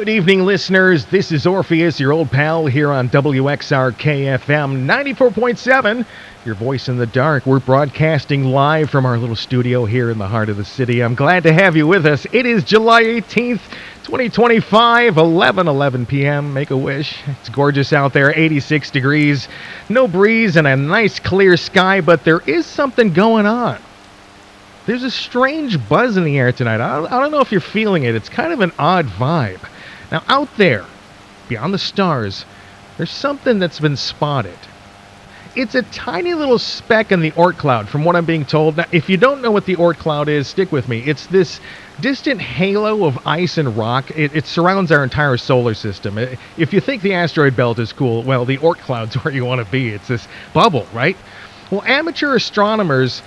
Good evening, listeners. This is Orpheus, your old pal, here on WXRK-FM 94.7, your voice in the dark. We're broadcasting live from our little studio here in the heart of the city. I'm glad to have you with us. It is July 18th, 2025, 11 p.m. Make a wish. It's gorgeous out there, 86 degrees, no breeze, and a nice clear sky, but there is something going on. There's a strange buzz in the air tonight. I don't know if you're feeling it. It's kind of an odd vibe. Now, out there, beyond the stars, there's something that's been spotted. It's a tiny little speck in the Oort Cloud, from what I'm being told. Now, if you don't know what the Oort Cloud is, stick with me. It's this distant halo of ice and rock. It surrounds our entire solar system. If you think the asteroid belt is cool, well, the Oort Cloud's where you want to be. It's this bubble, right? Well, amateur astronomers,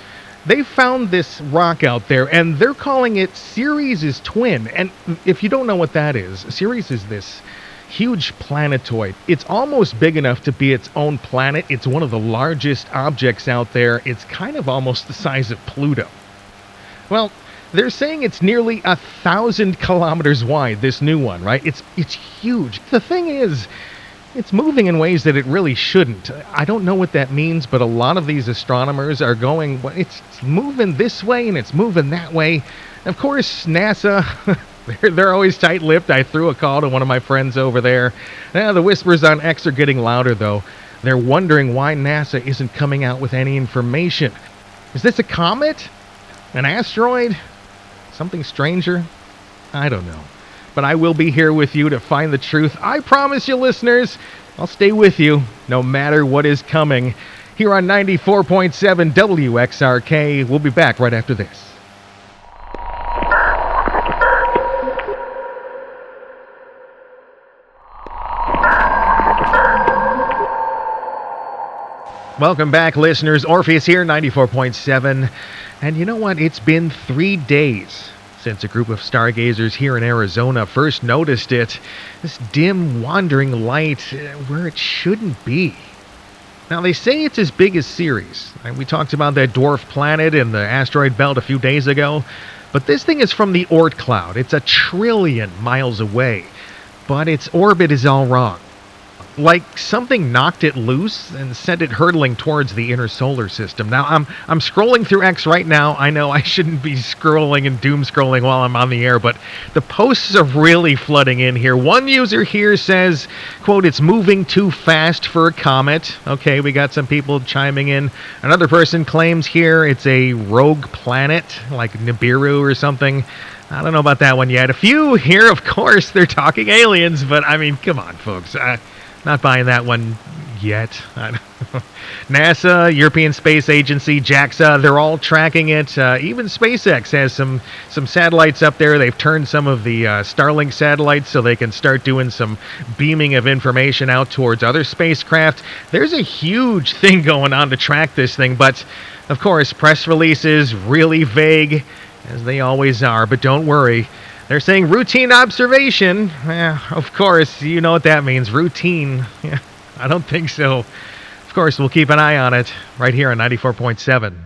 they found this rock out there, and they're calling it Ceres' twin. And if you don't know what that is, Ceres is this huge planetoid. It's almost big enough to be its own planet. It's one of the largest objects out there. It's kind of almost the size of Pluto. Well, they're saying it's nearly 1,000 kilometers wide, this new one, right? It's huge. The thing is, it's moving in ways that it really shouldn't. I don't know what that means, but a lot of these astronomers are going, well, it's moving this way and it's moving that way. Of course, NASA, they're always tight-lipped. I threw a call to one of my friends over there. Now, the whispers on X are getting louder, though. They're wondering why NASA isn't coming out with any information. Is this a comet? An asteroid? Something stranger? I don't know. But I will be here with you to find the truth. I promise you, listeners, I'll stay with you no matter what is coming. Here on 94.7 WXRK, we'll be back right after this. Welcome back, listeners. Orpheus here, 94.7. And you know what? It's been 3 days since a group of stargazers here in Arizona first noticed it, this dim, wandering light where it shouldn't be. Now, they say it's as big as Ceres. We talked about that dwarf planet in the asteroid belt a few days ago, but this thing is from the Oort Cloud. It's 1 trillion miles away, but its orbit is all wrong. Like something knocked it loose and sent it hurtling towards the inner solar system. Now, I'm scrolling through X right now. I know I shouldn't be scrolling and doom scrolling while I'm on the air, but the posts are really flooding in here. One user here says, quote, "It's moving too fast for a comet." Okay, we got some people chiming in. Another person claims here it's a rogue planet, like Nibiru or something. I don't know about that one yet. A few here, of course, they're talking aliens, but I mean, come on, folks. Not buying that one yet. NASA, European Space Agency, JAXA, they're all tracking it. Even SpaceX has some satellites up there. They've turned some of the Starlink satellites so they can start doing some beaming of information out towards other spacecraft. There's a huge thing going on to track this thing, but of course, press releases really vague, as they always are, but don't worry. They're saying routine observation. Of course, you know what that means. Routine. Yeah, I don't think so. Of course, we'll keep an eye on it right here on 94.7.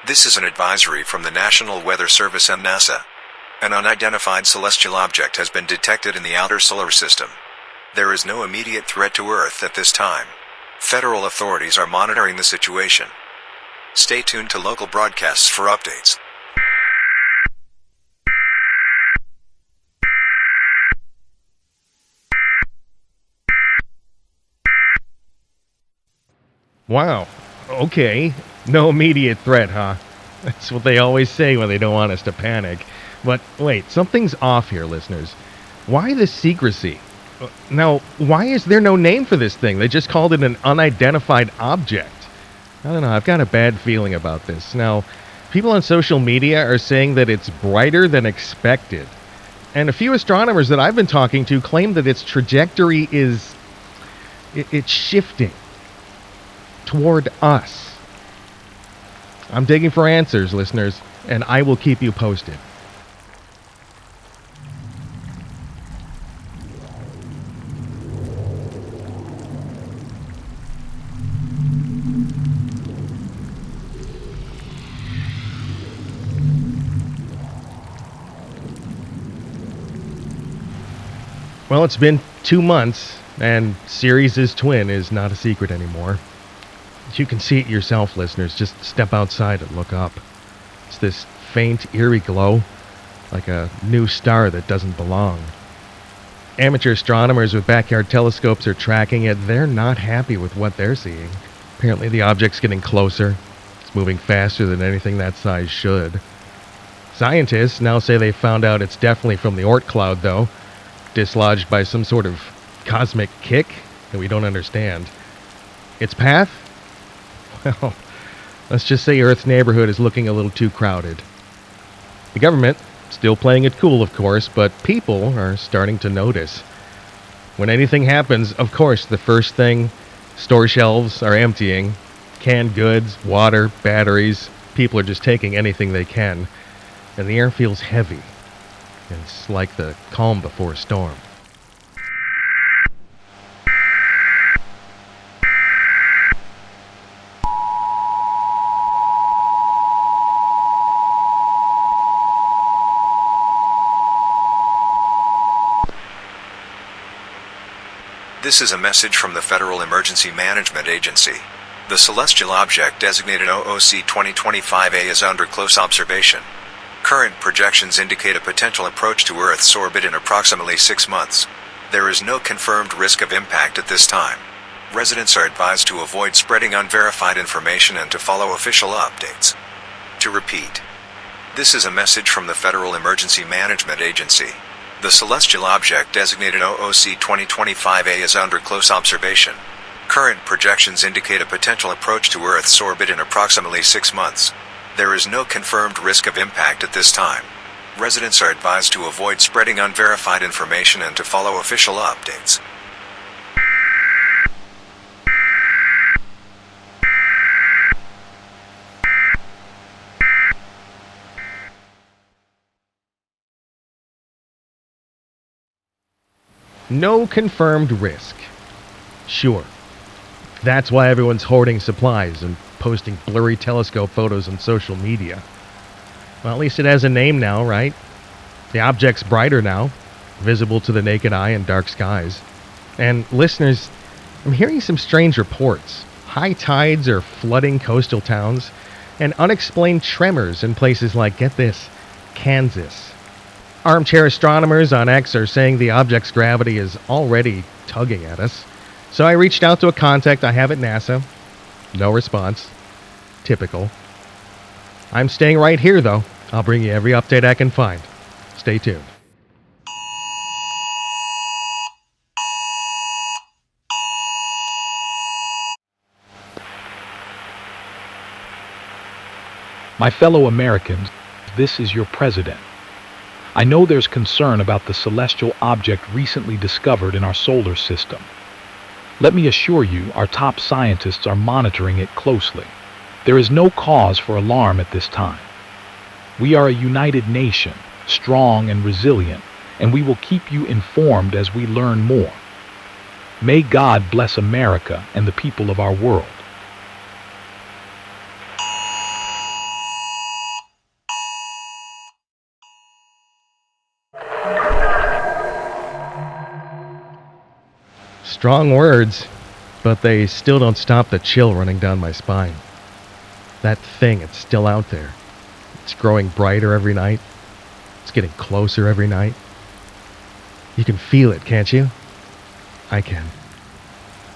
This is an advisory from the National Weather Service and NASA. An unidentified celestial object has been detected in the outer solar system. There is no immediate threat to Earth at this time. Federal authorities are monitoring the situation. Stay tuned to local broadcasts for updates. Wow. Okay. No immediate threat, huh? That's what they always say when they don't want us to panic. But wait, something's off here, listeners. Why the secrecy? Now, why is there no name for this thing? They just called it an unidentified object. I don't know, I've got a bad feeling about this. Now, people on social media are saying that it's brighter than expected. And a few astronomers that I've been talking to claim that its trajectory is... it's shifting toward us. I'm digging for answers, listeners, and I will keep you posted. Well, it's been 2 months, and Ceres' twin is not a secret anymore. You can see it yourself, listeners. Just step outside and look up. It's this faint, eerie glow, like a new star that doesn't belong. Amateur astronomers with backyard telescopes are tracking it. They're not happy with what they're seeing. Apparently the object's getting closer. It's moving faster than anything that size should. Scientists now say they found out it's definitely from the Oort cloud, though, dislodged by some sort of cosmic kick that we don't understand. Its path? Well, let's just say Earth's neighborhood is looking a little too crowded. The government, still playing it cool, of course, but people are starting to notice. When anything happens, of course, the first thing, store shelves are emptying. Canned goods, water, batteries. People are just taking anything they can. And the air feels heavy. It's like the calm before a storm. This is a message from the Federal Emergency Management Agency. The celestial object designated OOC 2025A is under close observation. Current projections indicate a potential approach to Earth's orbit in approximately 6 months. There is no confirmed risk of impact at this time. Residents are advised to avoid spreading unverified information and to follow official updates. To repeat, this is a message from the Federal Emergency Management Agency. The celestial object designated OOC 2025A is under close observation. Current projections indicate a potential approach to Earth's orbit in approximately 6 months. There is no confirmed risk of impact at this time. Residents are advised to avoid spreading unverified information and to follow official updates. No confirmed risk. Sure. That's why everyone's hoarding supplies and posting blurry telescope photos on social media. Well, at least it has a name now, right? The object's brighter now, visible to the naked eye in dark skies. And listeners, I'm hearing some strange reports. High tides are flooding coastal towns, and unexplained tremors in places like, get this, Kansas. Armchair astronomers on X are saying the object's gravity is already tugging at us. So I reached out to a contact I have at NASA. No response. Typical. I'm staying right here, though. I'll bring you every update I can find. Stay tuned. My fellow Americans, this is your president. I know there's concern about the celestial object recently discovered in our solar system. Let me assure you, our top scientists are monitoring it closely. There is no cause for alarm at this time. We are a united nation, strong and resilient, and we will keep you informed as we learn more. May God bless America and the people of our world. Strong words, but they still don't stop the chill running down my spine. That thing, it's still out there. It's growing brighter every night. It's getting closer every night. You can feel it, can't you? I can.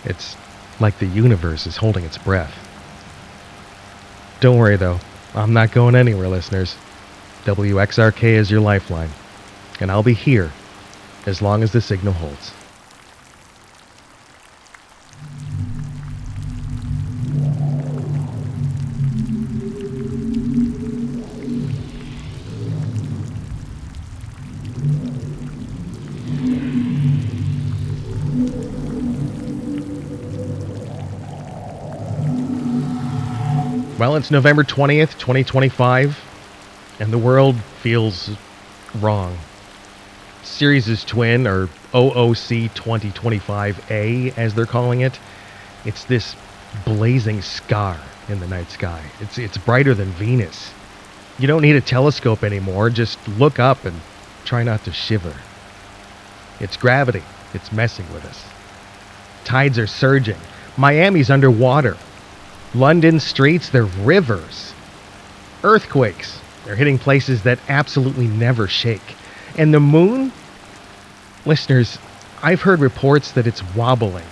It's like the universe is holding its breath. Don't worry, though. I'm not going anywhere, listeners. WXRK is your lifeline, and I'll be here as long as the signal holds. Well, it's November 20th, 2025, and the world feels wrong. Ceres' twin, or OOC 2025A, as they're calling it, it's this blazing scar in the night sky. It's brighter than Venus. You don't need a telescope anymore. Just look up and try not to shiver. It's gravity. It's messing with us. Tides are surging. Miami's underwater. London streets, they're rivers. Earthquakes, they're hitting places that absolutely never shake. And the moon? Listeners, I've heard reports that it's wobbling.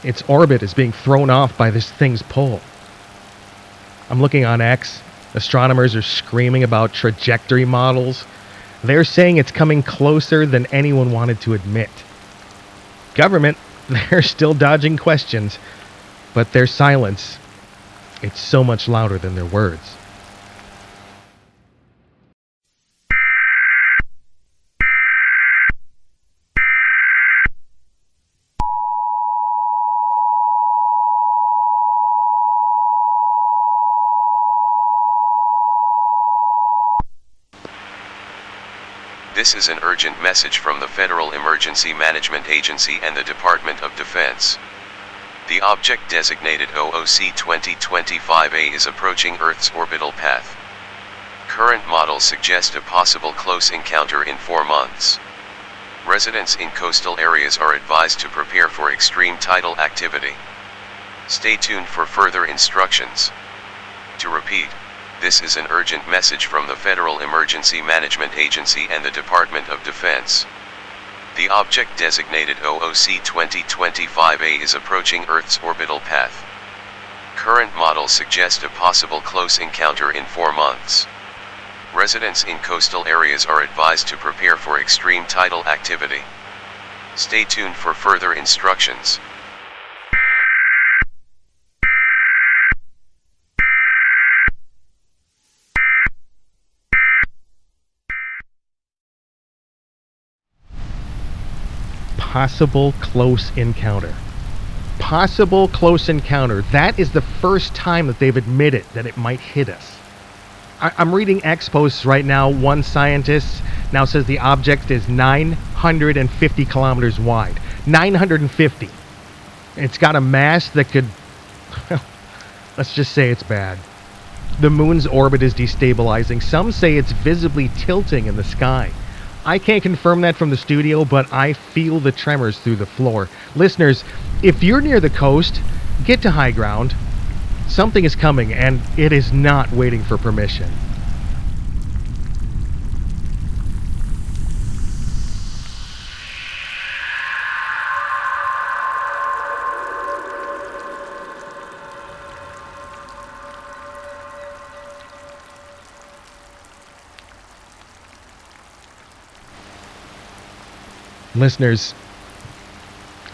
Its orbit is being thrown off by this thing's pull. I'm looking on X. Astronomers are screaming about trajectory models. They're saying it's coming closer than anyone wanted to admit. Government, they're still dodging questions, but their silence, it's so much louder than their words. This is an urgent message from the Federal Emergency Management Agency and the Department of Defense. The object designated OOC 2025A is approaching Earth's orbital path. Current models suggest a possible close encounter in 4 months. Residents in coastal areas are advised to prepare for extreme tidal activity. Stay tuned for further instructions. To repeat, this is an urgent message from the Federal Emergency Management Agency and the Department of Defense. The object designated OOC 2025A is approaching Earth's orbital path. Current models suggest a possible close encounter in 4 months. Residents in coastal areas are advised to prepare for extreme tidal activity. Stay tuned for further instructions. Possible close encounter. Possible close encounter. That is the first time that they've admitted that it might hit us. I'm reading X posts right now. One scientist now says the object is 950 kilometers wide. 950. It's got a mass that could, let's just say it's bad. The moon's orbit is destabilizing. Some say it's visibly tilting in the sky. I can't confirm that from the studio, but I feel the tremors through the floor. Listeners, if you're near the coast, get to high ground. Something is coming, and it is not waiting for permission. Listeners,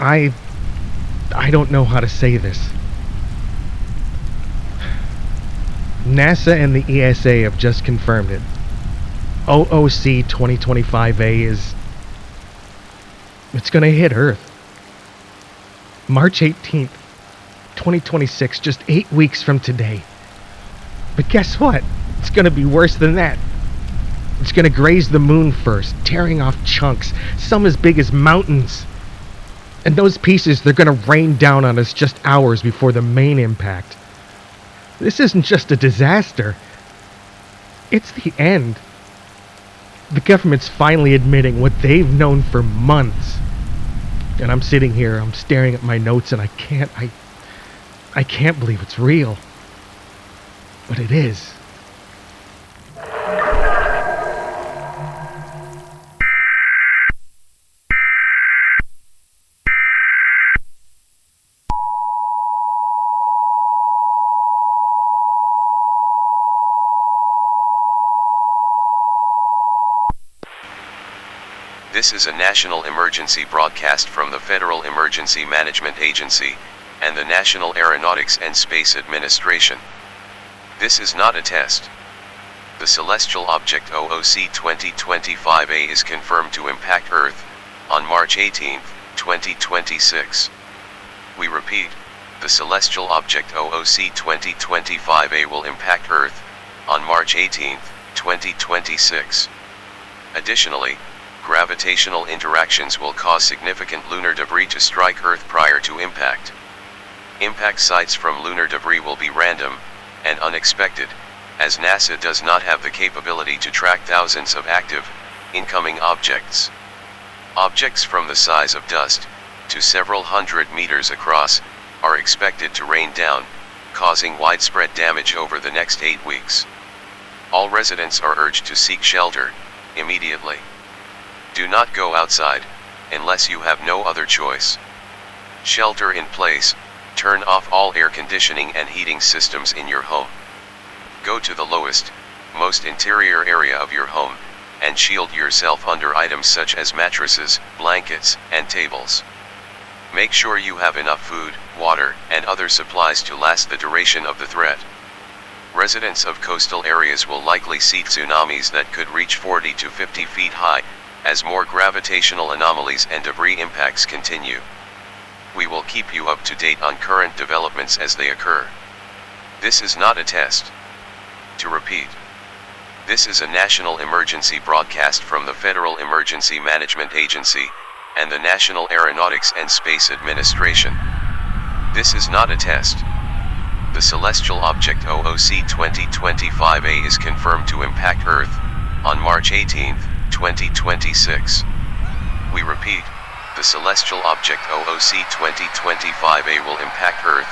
I don't know how to say this. NASA and the ESA have just confirmed it. OOC 2025A it's going to hit Earth. March 18th, 2026, just 8 weeks from today. But guess what? It's going to be worse than that. It's going to graze the moon first, tearing off chunks, some as big as mountains. And those pieces, they're going to rain down on us just hours before the main impact. This isn't just a disaster. It's the end. The government's finally admitting what they've known for months. And I'm sitting here, I'm staring at my notes, and I can't believe it's real. But it is. This is a national emergency broadcast from the Federal Emergency Management Agency and the National Aeronautics and Space Administration. This is not a test. The celestial object OOC 2025A is confirmed to impact Earth on March 18, 2026. We repeat, the celestial object OOC 2025A will impact Earth on March 18, 2026. Additionally, gravitational interactions will cause significant lunar debris to strike Earth prior to impact. Impact sites from lunar debris will be random and unexpected, as NASA does not have the capability to track thousands of active, incoming objects. Objects from the size of dust to several hundred meters across are expected to rain down, causing widespread damage over the next 8 weeks. All residents are urged to seek shelter immediately. Do not go outside unless you have no other choice. Shelter in place. Turn off all air conditioning and heating systems in your home. Go to the lowest, most interior area of your home, and shield yourself under items such as mattresses, blankets, and tables. Make sure you have enough food, water, and other supplies to last the duration of the threat. Residents of coastal areas will likely see tsunamis that could reach 40 to 50 feet high, as more gravitational anomalies and debris impacts continue. We will keep you up to date on current developments as they occur. This is not a test. To repeat, this is a national emergency broadcast from the Federal Emergency Management Agency and the National Aeronautics and Space Administration. This is not a test. The celestial object OOC 2025A is confirmed to impact Earth on March 18, 2026. We repeat, the celestial object OOC 2025A will impact Earth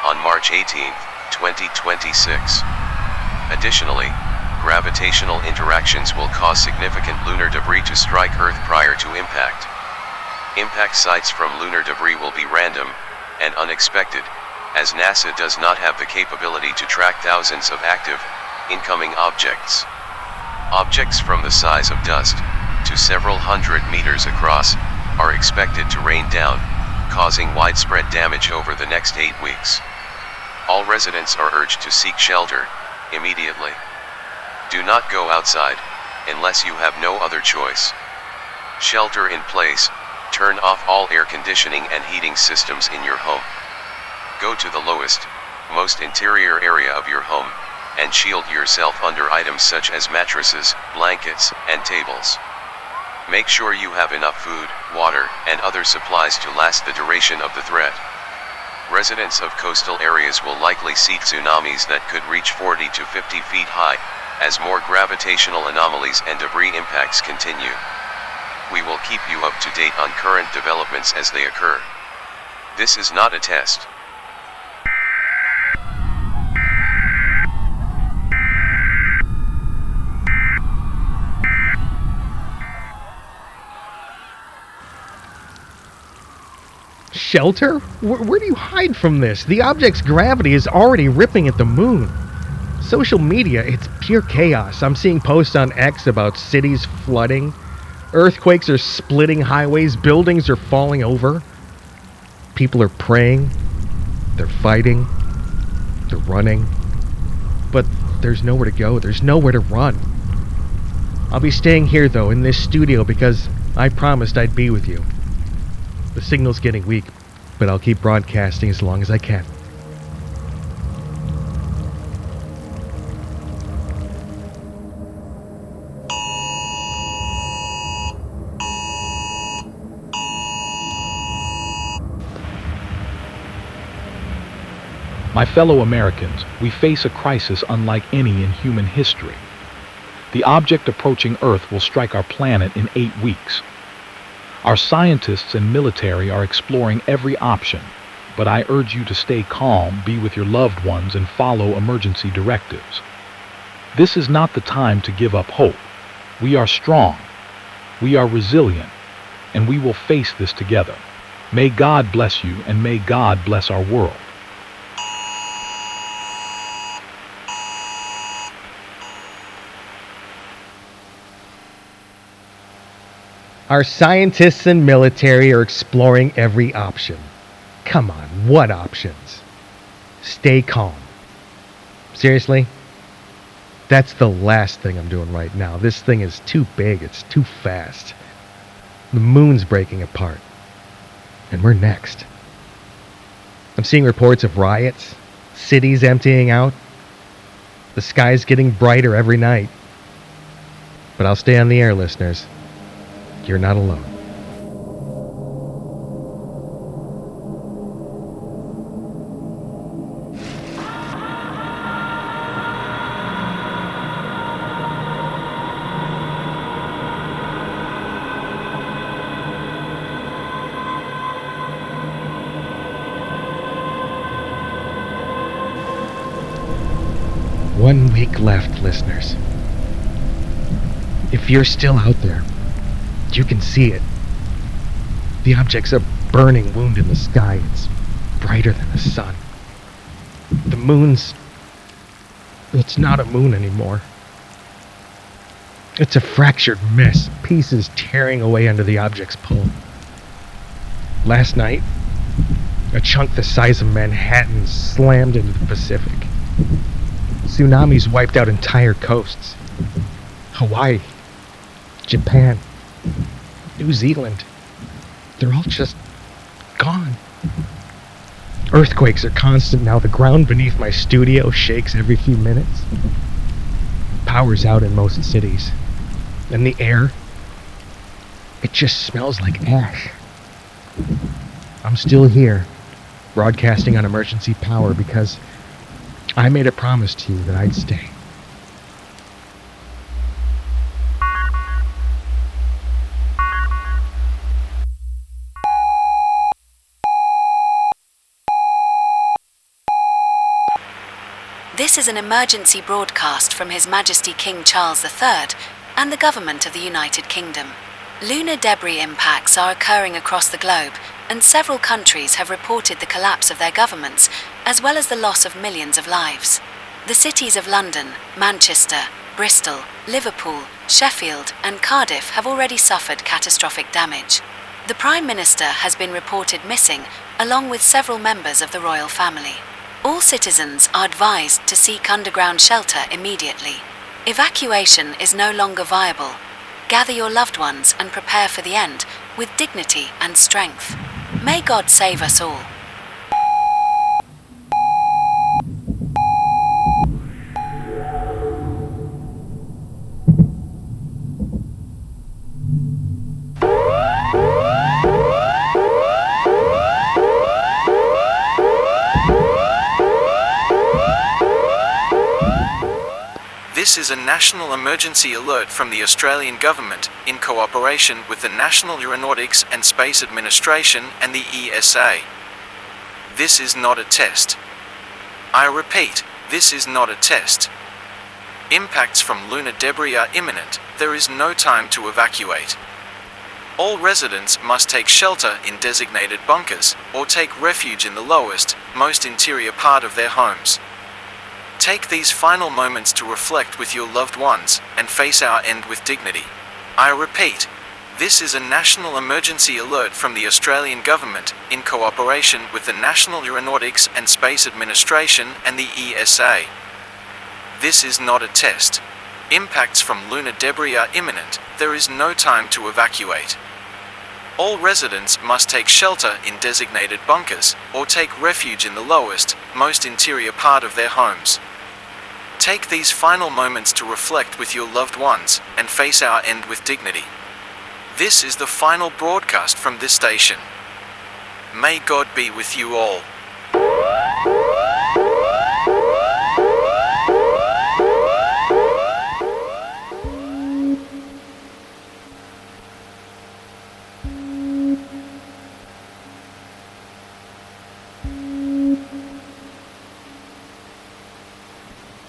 on March 18, 2026. Additionally, gravitational interactions will cause significant lunar debris to strike Earth prior to impact. Impact sites from lunar debris will be random and unexpected, as NASA does not have the capability to track thousands of active, incoming objects. Objects from the size of dust to several hundred meters across are expected to rain down, causing widespread damage over the next 8 weeks. All residents are urged to seek shelter immediately. Do not go outside unless you have no other choice. Shelter in place. Turn off all air conditioning and heating systems in your home. Go to the lowest, most interior area of your home, and shield yourself under items such as mattresses, blankets, and tables. Make sure you have enough food, water, and other supplies to last the duration of the threat. Residents of coastal areas will likely see tsunamis that could reach 40 to 50 feet high, as more gravitational anomalies and debris impacts continue. We will keep you up to date on current developments as they occur. This is not a test. Shelter? Where do you hide from this? The object's gravity is already ripping at the moon. Social media, it's pure chaos. I'm seeing posts on X about cities flooding. Earthquakes are splitting highways. Buildings are falling over. People are praying. They're fighting. They're running. But there's nowhere to go. There's nowhere to run. I'll be staying here, though, in this studio, because I promised I'd be with you. The signal's getting weak, but I'll keep broadcasting as long as I can. My fellow Americans, we face a crisis unlike any in human history. The object approaching Earth will strike our planet in 8 weeks. Our scientists and military are exploring every option, but I urge you to stay calm, be with your loved ones, and follow emergency directives. This is not the time to give up hope. We are strong, we are resilient, and we will face this together. May God bless you, and may God bless our world. Our scientists and military are exploring every option. Come on, what options? Stay calm. Seriously? That's the last thing I'm doing right now. This thing is too big, it's too fast. The moon's breaking apart. And we're next. I'm seeing reports of riots, cities emptying out. The sky's getting brighter every night. But I'll stay on the air, listeners. You're not alone. One week left, listeners. If you're still out there, you can see it. The object's a burning wound in the sky. It's brighter than the sun. The moon's... It's not a moon anymore. It's a fractured mess, pieces tearing away under the object's pull. Last night, a chunk the size of Manhattan slammed into the Pacific. Tsunamis wiped out entire coasts. Hawaii, Japan, New Zealand. They're all just gone. Earthquakes are constant now. The ground beneath my studio shakes every few minutes. Power's out in most cities. And the air, it just smells like ash. I'm still here, broadcasting on emergency power because I made a promise to you that I'd stay. This is an emergency broadcast from His Majesty King Charles III and the government of the United Kingdom. Lunar debris impacts are occurring across the globe, and several countries have reported the collapse of their governments, as well as the loss of millions of lives. The cities of London, Manchester, Bristol, Liverpool, Sheffield, and Cardiff have already suffered catastrophic damage. The Prime Minister has been reported missing, along with several members of the royal family. All citizens are advised to seek underground shelter immediately. Evacuation is no longer viable. Gather your loved ones and prepare for the end with dignity and strength. May God save us all. This is a national emergency alert from the Australian Government, in cooperation with the National Aeronautics and Space Administration and the ESA. This is not a test. I repeat, this is not a test. Impacts from lunar debris are imminent. There is no time to evacuate. All residents must take shelter in designated bunkers, or take refuge in the lowest, most interior part of their homes. Take these final moments to reflect with your loved ones, and face our end with dignity. I repeat, this is a national emergency alert from the Australian Government, in cooperation with the National Aeronautics and Space Administration and the ESA. This is not a test. Impacts from lunar debris are imminent. There is no time to evacuate. All residents must take shelter in designated bunkers, or take refuge in the lowest, most interior part of their homes. Take these final moments to reflect with your loved ones, and face our end with dignity. This is the final broadcast from this station. May God be with you all.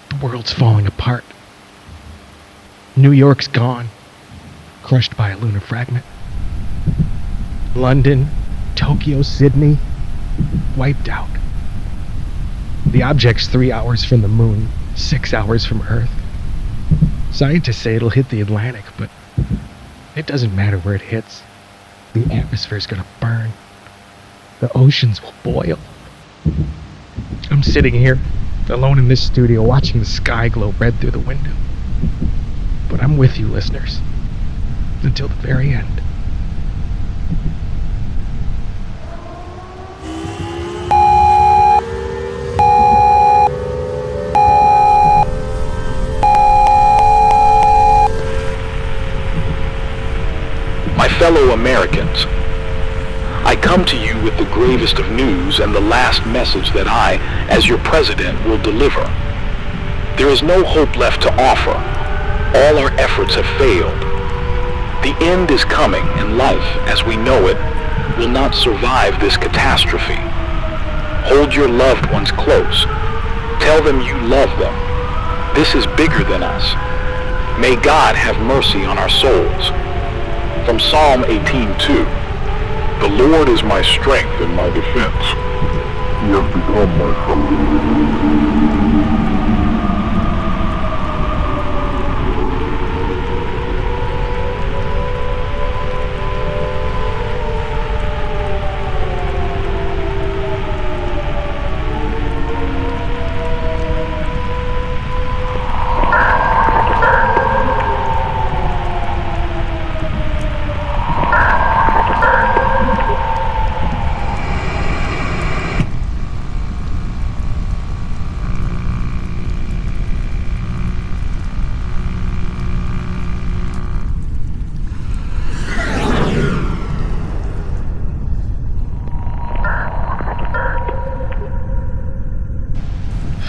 The world's falling apart. New York's gone, crushed by a lunar fragment. London, Tokyo, Sydney, wiped out. The object's 3 hours from the moon, 6 hours from Earth. Scientists say it'll hit the Atlantic, but it doesn't matter where it hits. The atmosphere's gonna burn. The oceans will boil. I'm sitting here, alone in this studio, watching the sky glow red through the window. But I'm with you, listeners, until the very end. fellow Americans, I come to you with the gravest of news and the last message that I, as your president, will deliver. There is no hope left to offer. All our efforts have failed. The end is coming, and life, as we know it, will not survive this catastrophe. Hold your loved ones close. Tell them you love them. This is bigger than us. May God have mercy on our souls. From Psalm 18:2, the Lord is my strength and my defense. He has become my fellow.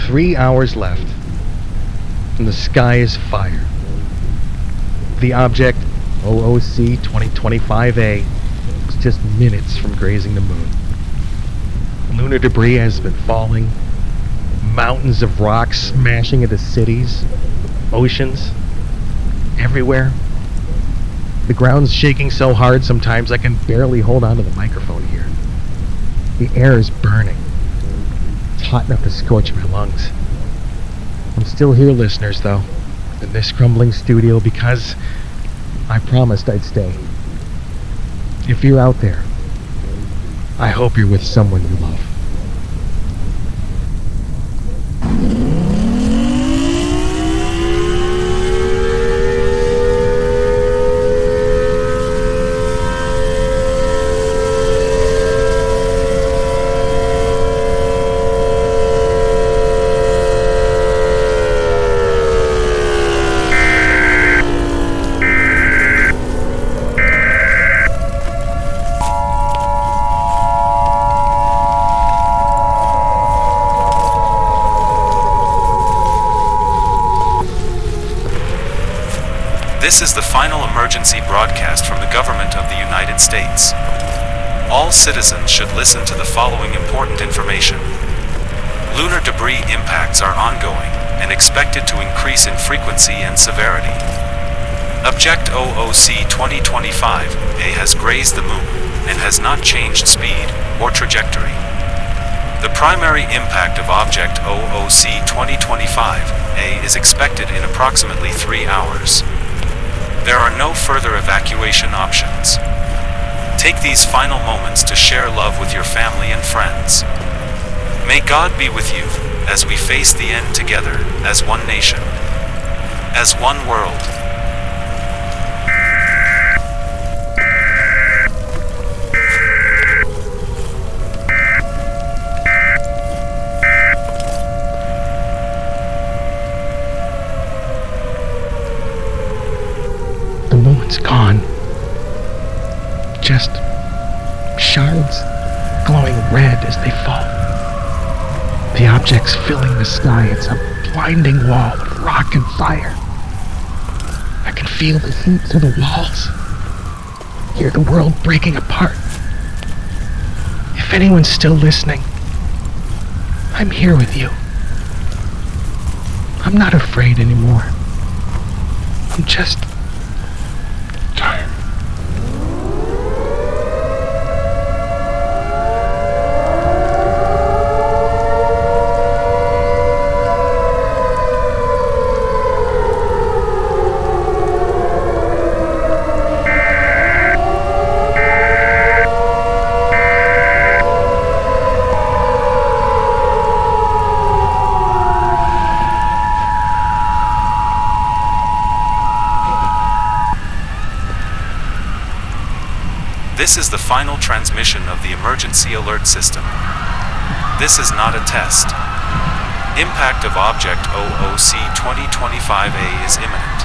3 hours left, and the sky is fire. The object, OOC 2025A, is just minutes from grazing the moon. Lunar debris has been falling, mountains of rocks smashing into cities, oceans, everywhere. The ground's shaking so hard sometimes I can barely hold onto the microphone here. The air is burning. It's hot enough to scorch my lungs. I'm still here, listeners, though, in this crumbling studio because I promised I'd stay. If you're out there, I hope you're with someone you love. This is the final emergency broadcast from the government of the United States. All citizens should listen to the following important information. Lunar debris impacts are ongoing and expected to increase in frequency and severity. Object OOC 2025A has grazed the moon and has not changed speed or trajectory. The primary impact of object OOC 2025A is expected in approximately 3 hours. There are no further evacuation options. Take these final moments to share love with your family and friends. May God be with you as we face the end together as one nation, as one world. It's gone. Just shards glowing red as they fall. The object's filling the sky. It's a blinding wall of rock and fire. I can feel the heat to the walls. Hear the world breaking apart. If anyone's still listening, I'm here with you. I'm not afraid anymore. I'm just tired. This is the final transmission of the emergency alert system. This is not a test. Impact of object OOC 2025A is imminent.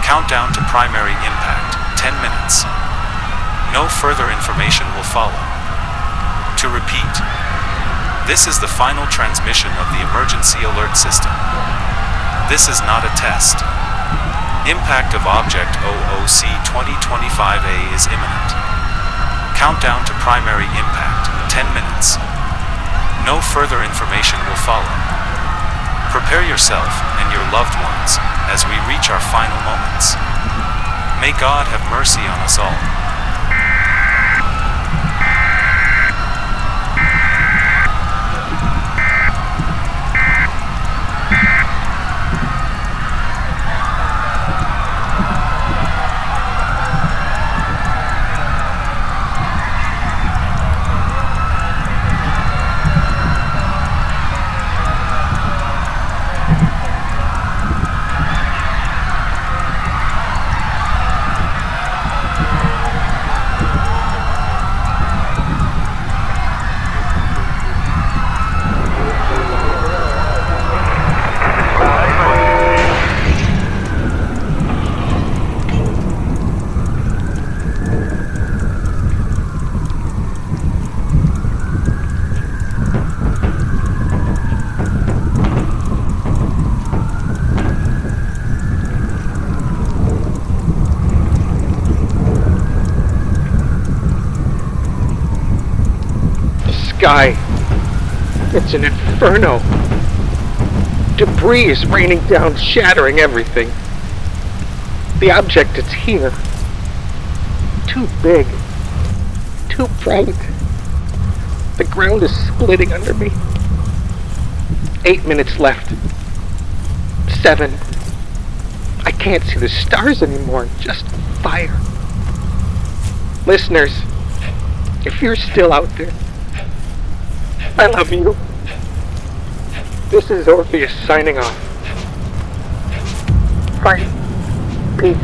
Countdown to primary impact, 10 minutes. No further information will follow. To repeat, this is the final transmission of the emergency alert system. This is not a test. Impact of object OOC 2025A is imminent. Countdown to primary impact, 10 minutes. No further information will follow. Prepare yourself and your loved ones as we reach our final moments. May God have mercy on us all. Sky. It's an inferno. Debris is raining down, shattering everything. The object is here. Too big. Too bright. The ground is splitting under me. 8 minutes left. 7. I can't see the stars anymore, just fire. Listeners, if you're still out there, I love you. This is Orpheus signing off. Bye. Peace.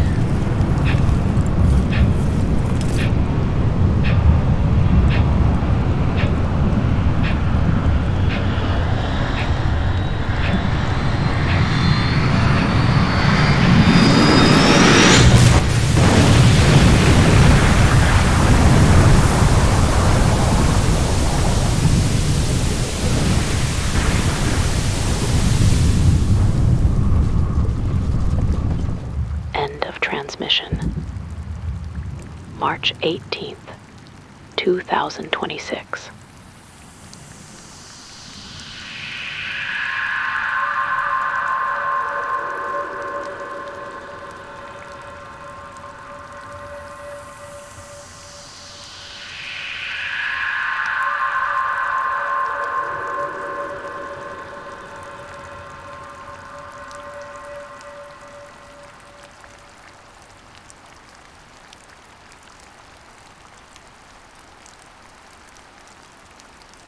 March 18th, 2026.